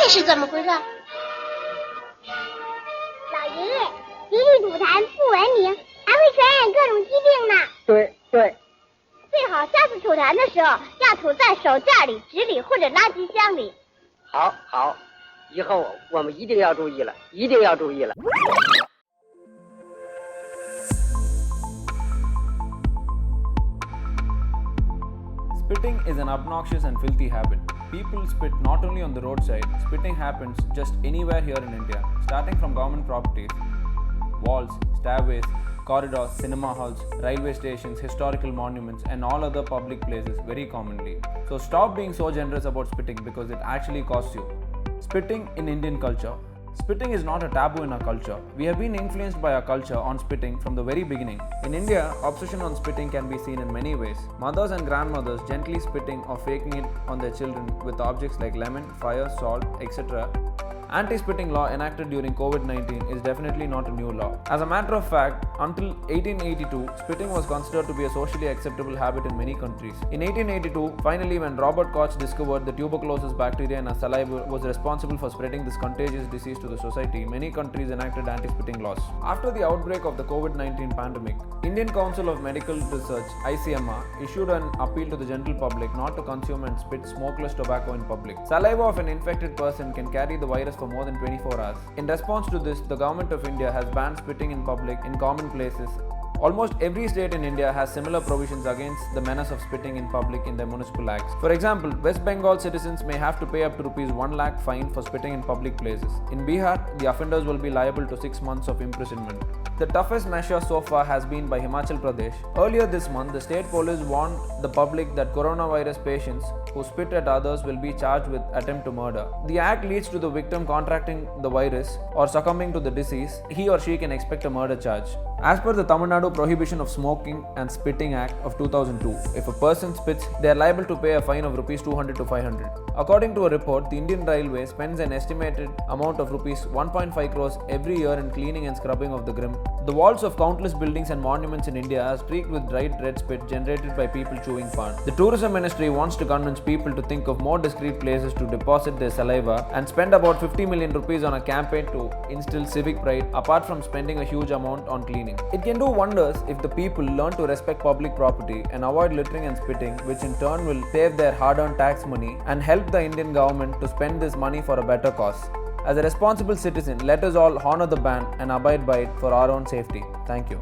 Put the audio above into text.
是怎么回事？老爷爷，极力吐痰不文明，还会传染各种疾病呢。对，最好下次吐痰的时候要吐在手绢里、纸里或者垃圾箱里。好，以后我们一定要注意了，一定要注意了。Spitting is an obnoxious and filthy habit. People spit not only on the roadside, spitting happens just anywhere here in India, starting from government properties, walls, stairways, corridors, cinema halls, railway stations, historical monuments, and all other public places very commonly. So stop being so generous about spitting because it actually costs you. Spitting in Indian culture. Spitting is not a taboo in our culture. We have been influenced by our culture on spitting from the very beginning. In India, obsession on spitting can be seen in many ways. Mothers and grandmothers gently spitting or faking it on their children with objects like lemon, fire, salt, etc. Anti-spitting law enacted during COVID-19 is definitely not a new law. As a matter of fact, until 1882, spitting was considered to be a socially acceptable habit in many countries. In 1882, finally, when Robert Koch discovered the tuberculosis bacteria in our saliva was responsible for spreading this contagious disease to the society, many countries enacted anti-spitting laws. After the outbreak of the COVID-19 pandemic, Indian Council of Medical Research (ICMR) issued an appeal to the general public not to consume and spit smokeless tobacco in public. Saliva of an infected person can carry the virus for more than 24 hours. In response to this, the government of India has banned spitting in public in common places. Almost every state in India has similar provisions against the menace of spitting in public in their municipal acts. For example, West Bengal citizens may have to pay up to Rs 1 lakh fine for spitting in public places. In Bihar, the offenders will be liable to 6 months of imprisonment. The toughest measure so far has been by Himachal Pradesh. Earlier this month, the state police warned the public that coronavirus patients who spit at others will be charged with attempt to murder. The act leads to the victim contracting the virus or succumbing to the disease. He or she can expect a murder charge. As per the Tamil Nadu Prohibition of Smoking and Spitting Act of 2002, if a person spits, they are liable to pay a fine of Rs 200 to 500. According to a report, the Indian Railway spends an estimated amount of Rs 1.5 crores every year in cleaning and scrubbing of the grim. The walls of countless buildings and monuments in India are streaked with dried red spit generated by people chewing pan. The Tourism Ministry wants to convince people to think of more discreet places to deposit their saliva and spend about 50 million rupees on a campaign to instill civic pride apart from spending a huge amount on cleaning. It can do wonders if the people learn to respect public property and avoid littering and spitting, which in turn will save their hard-earned tax money and help the Indian government to spend this money for a better cause. As a responsible citizen, let us all honor the ban and abide by it for our own safety. Thank you.